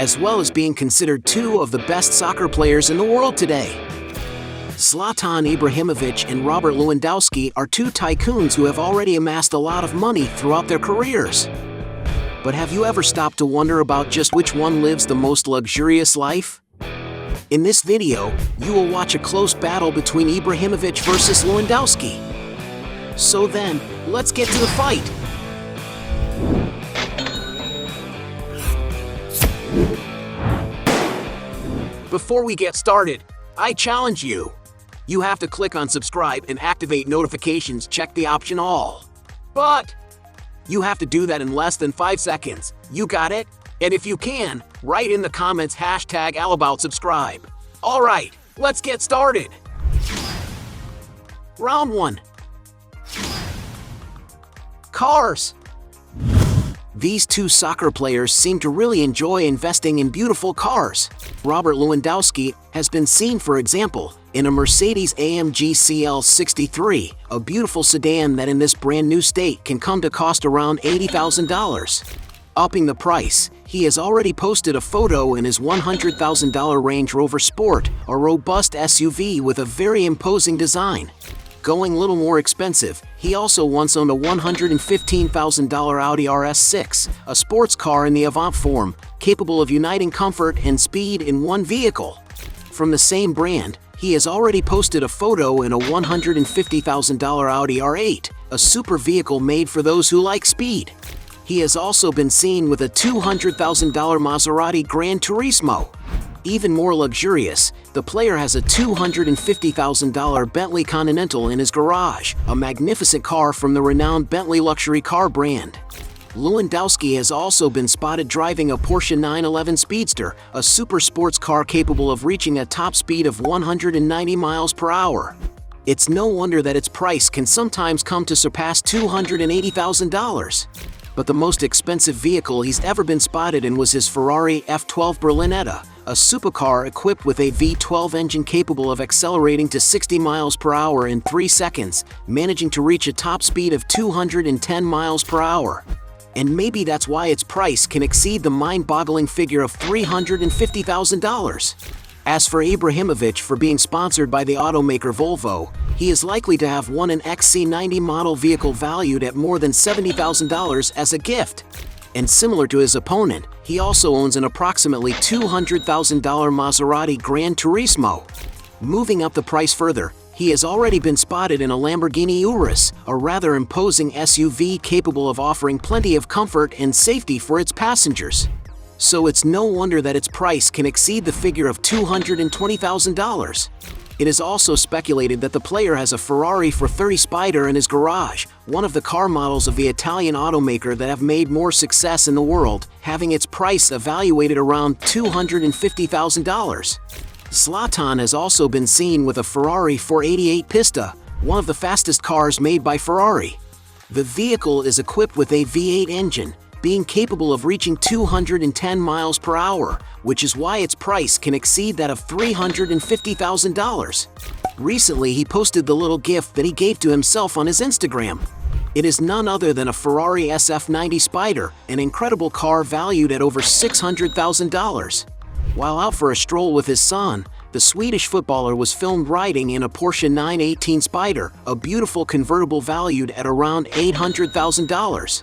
as well as being considered two of the best soccer players in the world today. Zlatan Ibrahimovic and Robert Lewandowski are two tycoons who have already amassed a lot of money throughout their careers. But have you ever stopped to wonder about just which one lives the most luxurious life? In this video, you will watch a close battle between Ibrahimovic versus Lewandowski. So then, let's get to the fight! Before we get started, I challenge you. You have to click on subscribe and activate notifications, check the option all. But you have to do that in less than 5 seconds. You got it? And if you can, write in the comments #allaboutSubscribe. Alright, let's get started. Round 1. Cars. These two soccer players seem to really enjoy investing in beautiful cars. Robert Lewandowski has been seen, for example, in a Mercedes-AMG CL63, a beautiful sedan that in this brand new state can come to cost around $80,000. Upping the price, he has already posted a photo in his $100,000 Range Rover Sport, a robust SUV with a very imposing design. Going a little more expensive, he also once owned a $115,000 Audi RS6, a sports car in the Avant form, capable of uniting comfort and speed in one vehicle. From the same brand, he has already posted a photo in a $150,000 Audi R8, a super vehicle made for those who like speed. He has also been seen with a $200,000 Maserati Gran Turismo. Even more luxurious, the player has a $250,000 Bentley Continental in his garage, a magnificent car from the renowned Bentley luxury car brand. Lewandowski has also been spotted driving a Porsche 911 Speedster, a super sports car capable of reaching a top speed of 190 miles per hour. It's no wonder that its price can sometimes come to surpass $280,000. But the most expensive vehicle he's ever been spotted in was his Ferrari F12 Berlinetta, a supercar equipped with a V12 engine capable of accelerating to 60 miles per hour in 3 seconds, managing to reach a top speed of 210 miles per hour. And maybe that's why its price can exceed the mind-boggling figure of $350,000. As for Ibrahimovic, for being sponsored by the automaker Volvo, he is likely to have won an XC90 model vehicle valued at more than $70,000 as a gift. And similar to his opponent, he also owns an approximately $200,000 Maserati Gran Turismo. Moving up the price further, he has already been spotted in a Lamborghini Urus, a rather imposing SUV capable of offering plenty of comfort and safety for its passengers. So it's no wonder that its price can exceed the figure of $220,000. It is also speculated that the player has a Ferrari 430 Spider in his garage, one of the car models of the Italian automaker that have made more success in the world, having its price evaluated around $250,000. Zlatan has also been seen with a Ferrari 488 Pista, one of the fastest cars made by Ferrari. The vehicle is equipped with a V8 engine, being capable of reaching 210 miles per hour, which is why its price can exceed that of $350,000. Recently, he posted the little gift that he gave to himself on his Instagram. It is none other than a Ferrari SF90 Spider, an incredible car valued at over $600,000. While out for a stroll with his son, the Swedish footballer was filmed riding in a Porsche 918 Spider, a beautiful convertible valued at around $800,000.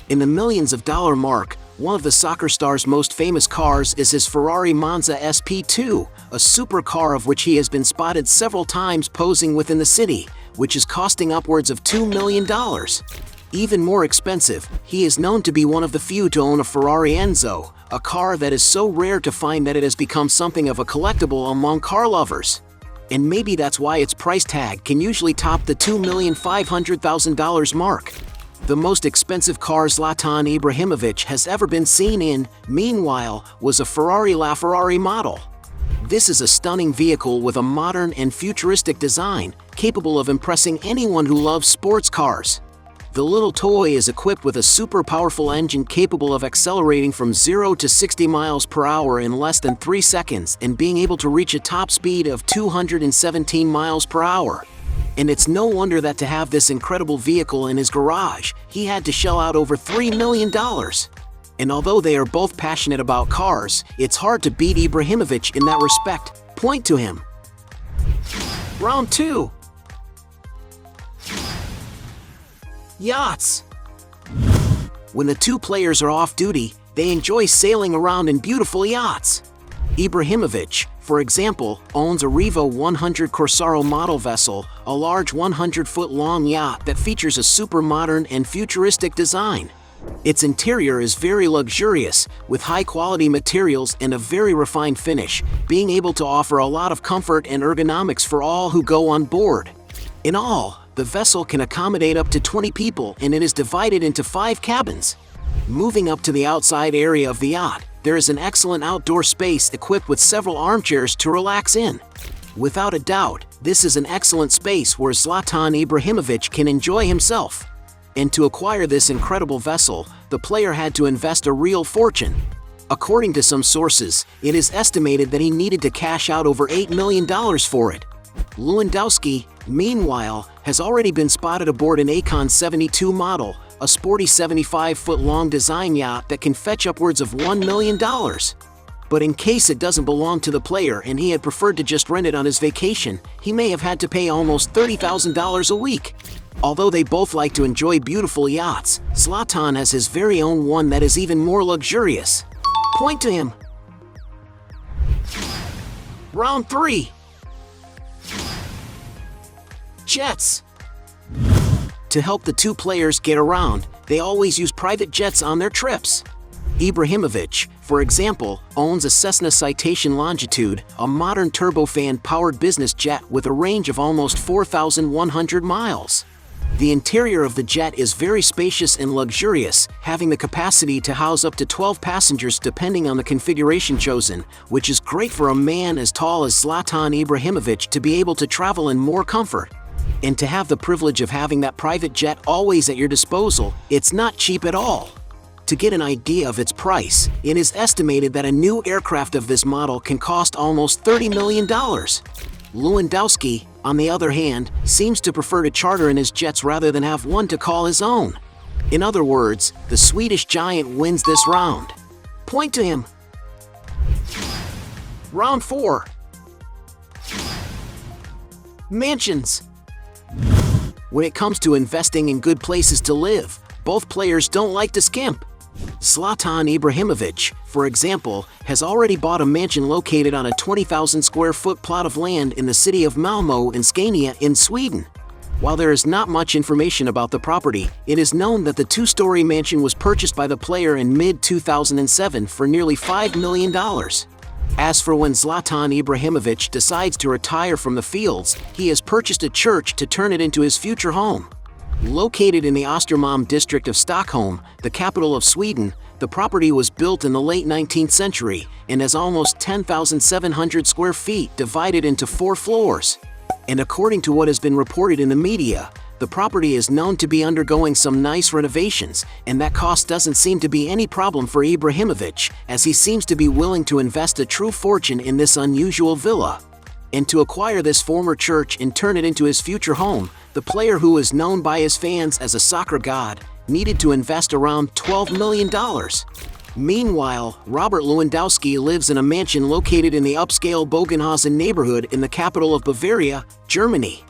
In the millions of dollar mark, one of the soccer star's most famous cars is his Ferrari Monza SP2, a supercar of which he has been spotted several times posing within the city, which is costing upwards of $2 million. Even more expensive, he is known to be one of the few to own a Ferrari Enzo, a car that is so rare to find that it has become something of a collectible among car lovers. And maybe that's why its price tag can usually top the $2,500,000 mark. The most expensive car Zlatan Ibrahimovic has ever been seen in, meanwhile, was a Ferrari LaFerrari model. This is a stunning vehicle with a modern and futuristic design, capable of impressing anyone who loves sports cars. The little toy is equipped with a super powerful engine capable of accelerating from 0 to 60 miles per hour in less than 3 seconds and being able to reach a top speed of 217 miles per hour. And it's no wonder that to have this incredible vehicle in his garage, he had to shell out over $3 million. And although they are both passionate about cars, it's hard to beat Ibrahimovic in that respect. Point to him. Round 2. Yachts. When the two players are off duty, they enjoy sailing around in beautiful yachts. Ibrahimovic, for example, owns a Revo 100 Corsaro model vessel, a large 100-foot-long yacht that features a super modern and futuristic design. Its interior is very luxurious, with high-quality materials and a very refined finish, being able to offer a lot of comfort and ergonomics for all who go on board. In all, the vessel can accommodate up to 20 people and it is divided into 5 cabins. Moving up to the outside area of the yacht, there is an excellent outdoor space equipped with several armchairs to relax in. Without a doubt, this is an excellent space where Zlatan Ibrahimovic can enjoy himself. And to acquire this incredible vessel, the player had to invest a real fortune. According to some sources, it is estimated that he needed to cash out over $8 million for it. Lewandowski, meanwhile, has already been spotted aboard an Akon 72 model, a sporty 75-foot-long design yacht that can fetch upwards of $1 million. But in case it doesn't belong to the player and he had preferred to just rent it on his vacation, he may have had to pay almost $30,000 a week. Although they both like to enjoy beautiful yachts, Zlatan has his very own one that is even more luxurious. Point to him. Round 3. Jets. To help the two players get around, they always use private jets on their trips. Ibrahimovic, for example, owns a Cessna Citation Longitude, a modern turbofan-powered business jet with a range of almost 4,100 miles. The interior of the jet is very spacious and luxurious, having the capacity to house up to 12 passengers depending on the configuration chosen, which is great for a man as tall as Zlatan Ibrahimovic to be able to travel in more comfort. And to have the privilege of having that private jet always at your disposal, it's not cheap at all. To get an idea of its price, it is estimated that a new aircraft of this model can cost almost $30 million. Lewandowski, on the other hand, seems to prefer to charter in his jets rather than have one to call his own. In other words, the Swedish giant wins this round. Point to him. Round 4. Mansions. When it comes to investing in good places to live, both players don't like to skimp. Zlatan Ibrahimovic, for example, has already bought a mansion located on a 20,000 square foot plot of land in the city of Malmö in Scania in Sweden. While there is not much information about the property, it is known that the 2-story mansion was purchased by the player in mid-2007 for nearly $5 million. As for when Zlatan Ibrahimovic decides to retire from the fields, he has purchased a church to turn it into his future home. Located in the Östermalm district of Stockholm, the capital of Sweden, the property was built in the late 19th century and has almost 10,700 square feet divided into 4 floors. And according to what has been reported in the media, the property is known to be undergoing some nice renovations, and that cost doesn't seem to be any problem for Ibrahimovic, as he seems to be willing to invest a true fortune in this unusual villa. And to acquire this former church and turn it into his future home, the player, who is known by his fans as a soccer god, needed to invest around $12 million. Meanwhile, Robert Lewandowski lives in a mansion located in the upscale Bogenhausen neighborhood in the capital of Bavaria, Germany.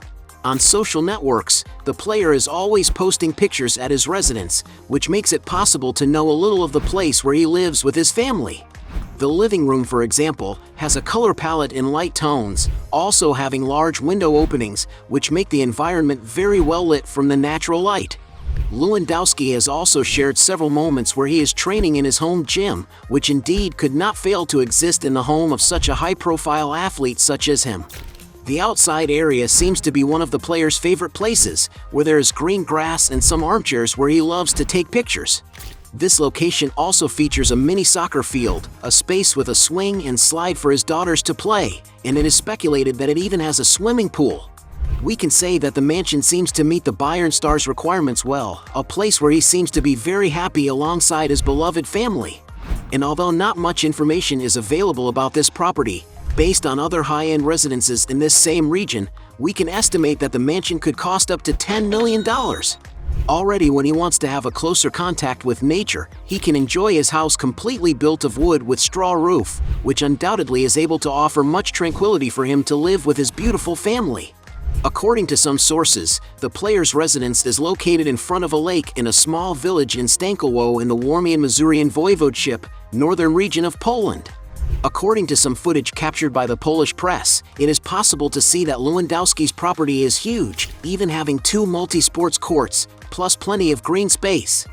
On social networks, the player is always posting pictures at his residence, which makes it possible to know a little of the place where he lives with his family. The living room, for example, has a color palette in light tones, also having large window openings, which make the environment very well lit from the natural light. Lewandowski has also shared several moments where he is training in his home gym, which indeed could not fail to exist in the home of such a high-profile athlete such as him. The outside area seems to be one of the player's favorite places, where there is green grass and some armchairs where he loves to take pictures. This location also features a mini soccer field, a space with a swing and slide for his daughters to play, and it is speculated that it even has a swimming pool. We can say that the mansion seems to meet the Bayern star's requirements well, a place where he seems to be very happy alongside his beloved family. And although not much information is available about this property, based on other high-end residences in this same region, we can estimate that the mansion could cost up to $10 million. Already when he wants to have a closer contact with nature, he can enjoy his house completely built of wood with straw roof, which undoubtedly is able to offer much tranquility for him to live with his beautiful family. According to some sources, the player's residence is located in front of a lake in a small village in Stankowo in the Warmian-Mazurian Voivodeship, northern region of Poland. According to some footage captured by the Polish press, it is possible to see that Lewandowski's property is huge, even having 2 multi-sports courts, plus plenty of green space.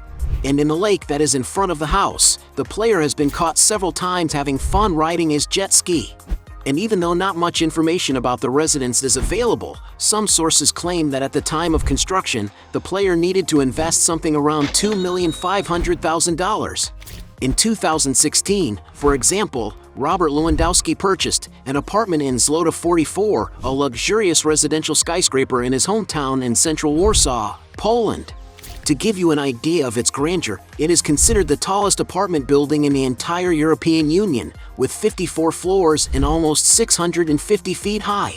And in the lake that is in front of the house, the player has been caught several times having fun riding his jet ski. And even though not much information about the residence is available, some sources claim that at the time of construction, the player needed to invest something around $2,500,000. In 2016, for example, Robert Lewandowski purchased an apartment in Zlota 44, a luxurious residential skyscraper in his hometown in central Warsaw, Poland. To give you an idea of its grandeur, it is considered the tallest apartment building in the entire European Union, with 54 floors and almost 650 feet high.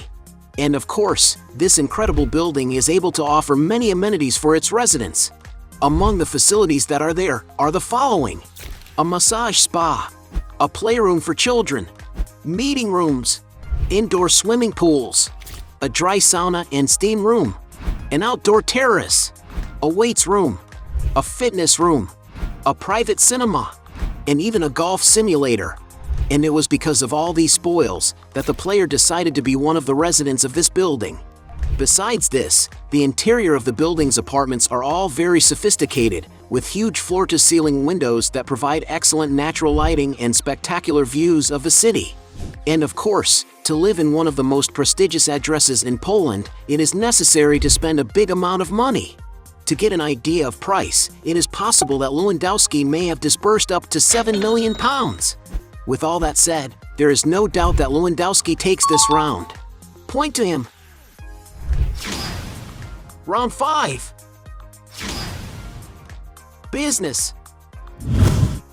And of course, this incredible building is able to offer many amenities for its residents. Among the facilities that are there are the following: a massage spa, a playroom for children, meeting rooms, indoor swimming pools, a dry sauna and steam room, an outdoor terrace, a weights room, a fitness room, a private cinema, and even a golf simulator. And it was because of all these spoils that the player decided to be one of the residents of this building. Besides this, the interior of the building's apartments are all very sophisticated, with huge floor-to-ceiling windows that provide excellent natural lighting and spectacular views of the city. And of course, to live in one of the most prestigious addresses in Poland, it is necessary to spend a big amount of money. To get an idea of price, it is possible that Lewandowski may have disbursed up to £7 million. With all that said, there is no doubt that Lewandowski takes this round. Point to him. Round 5. Business.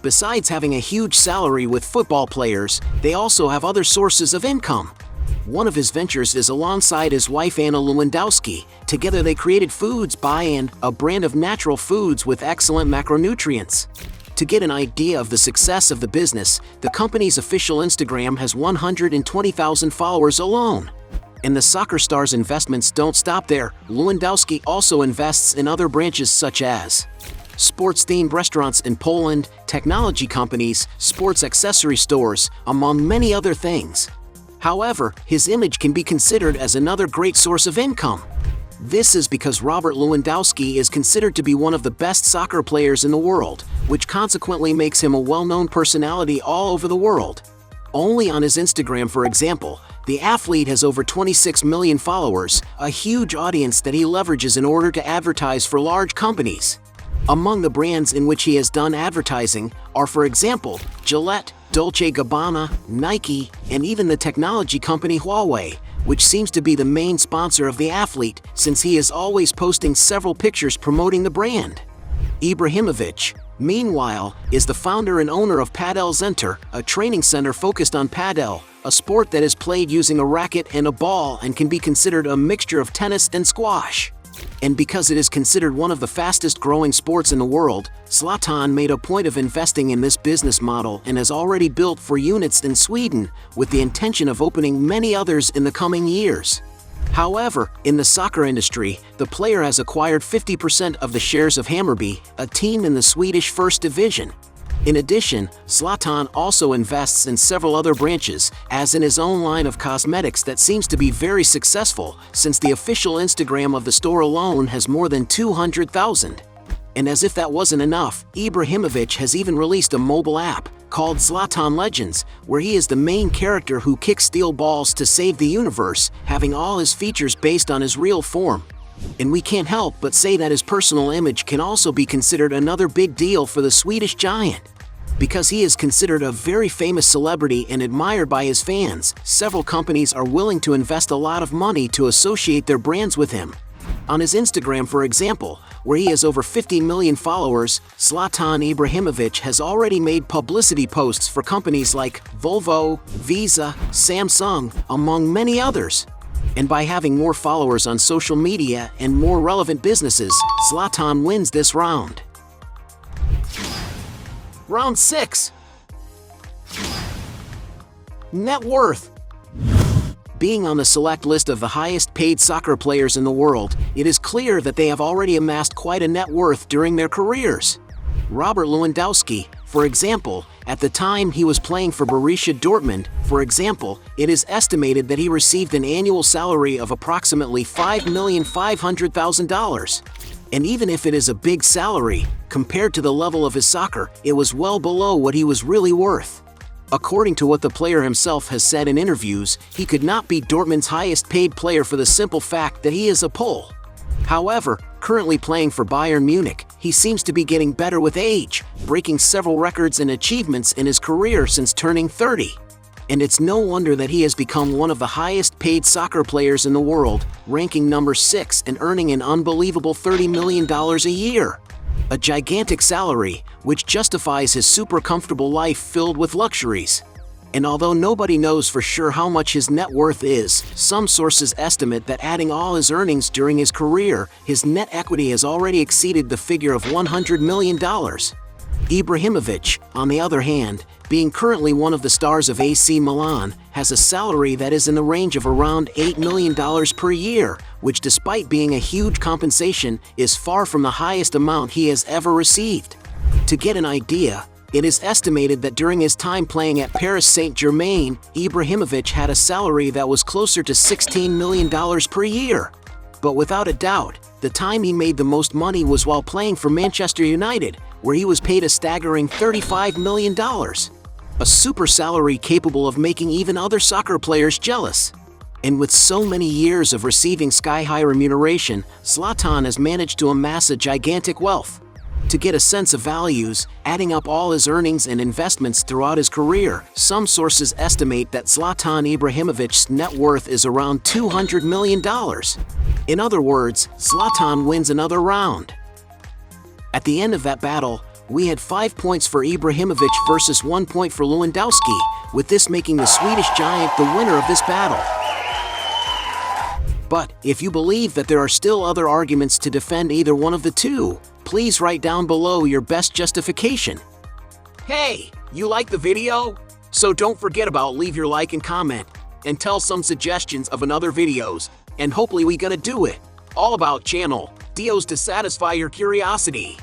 Besides having a huge salary with football players, they also have other sources of income. One of his ventures is alongside his wife Anna Lewandowski. Together they created Foods by Ann, a brand of natural foods with excellent macronutrients. To get an idea of the success of the business, the company's official Instagram has 120,000 followers alone. And the soccer star's investments don't stop there. Lewandowski also invests in other branches such as sports-themed restaurants in Poland, technology companies, sports accessory stores, among many other things. However, his image can be considered as another great source of income. This is because Robert Lewandowski is considered to be one of the best soccer players in the world, which consequently makes him a well-known personality all over the world. Only on his Instagram, for example, the athlete has over 26 million followers, a huge audience that he leverages in order to advertise for large companies. Among the brands in which he has done advertising are, for example, Gillette, Dolce & Gabbana, Nike, and even the technology company Huawei, which seems to be the main sponsor of the athlete since he is always posting several pictures promoting the brand. Ibrahimovic, meanwhile, is the founder and owner of Padel Center, a training center focused on padel, a sport that is played using a racket and a ball and can be considered a mixture of tennis and squash. And because it is considered one of the fastest growing sports in the world, Zlatan made a point of investing in this business model and has already built 4 units in Sweden, with the intention of opening many others in the coming years. However, in the soccer industry, the player has acquired 50% of the shares of Hammarby, a team in the Swedish First Division. In addition, Zlatan also invests in several other branches, as in his own line of cosmetics that seems to be very successful, since the official Instagram of the store alone has more than 200,000. And as if that wasn't enough, Ibrahimovic has even released a mobile app called Zlatan Legends, where he is the main character who kicks steel balls to save the universe, having all his features based on his real form. And we can't help but say that his personal image can also be considered another big deal for the Swedish giant. Because he is considered a very famous celebrity and admired by his fans, several companies are willing to invest a lot of money to associate their brands with him. On his Instagram, for example, where he has over 50 million followers, Zlatan Ibrahimovic has already made publicity posts for companies like Volvo, Visa, Samsung, among many others. And by having more followers on social media and more relevant businesses, Zlatan wins this round. Round 6. Net worth. Being on the select list of the highest paid soccer players in the world, it is clear that they have already amassed quite a net worth during their careers. Robert Lewandowski, for example, at the time he was playing for Borussia Dortmund, for example, it is estimated that he received an annual salary of approximately $5,500,000. And even if it is a big salary, compared to the level of his soccer, it was well below what he was really worth. According to what the player himself has said in interviews, he could not be Dortmund's highest paid player for the simple fact that he is a Pole. However, currently playing for Bayern Munich, he seems to be getting better with age, breaking several records and achievements in his career since turning 30. And it's no wonder that he has become one of the highest paid soccer players in the world, ranking number 6 and earning an unbelievable $30 million a year. A gigantic salary, which justifies his super comfortable life filled with luxuries. And although nobody knows for sure how much his net worth is, some sources estimate that adding all his earnings during his career, his net equity has already exceeded the figure of $100 million. Ibrahimovic, on the other hand, being currently one of the stars of AC Milan, has a salary that is in the range of around $8 million per year, which despite being a huge compensation, is far from the highest amount he has ever received. To get an idea, it is estimated that during his time playing at Paris Saint-Germain, Ibrahimovic had a salary that was closer to $16 million per year. But without a doubt, the time he made the most money was while playing for Manchester United, where he was paid a staggering $35 million. A super salary capable of making even other soccer players jealous. And with so many years of receiving sky-high remuneration, Zlatan has managed to amass a gigantic wealth. To get a sense of values, adding up all his earnings and investments throughout his career, some sources estimate that Zlatan Ibrahimovic's net worth is around $200 million. In other words, Zlatan wins another round. At the end of that battle, we had 5 points for Ibrahimovic versus 1 point for Lewandowski, with this making the Swedish giant the winner of this battle. But if you believe that there are still other arguments to defend either one of the two, please write down below your best justification. Hey, you like the video? So don't forget about leave your like and comment, and tell some suggestions of another videos, and hopefully we gonna do it. All about channel Dios to satisfy your curiosity.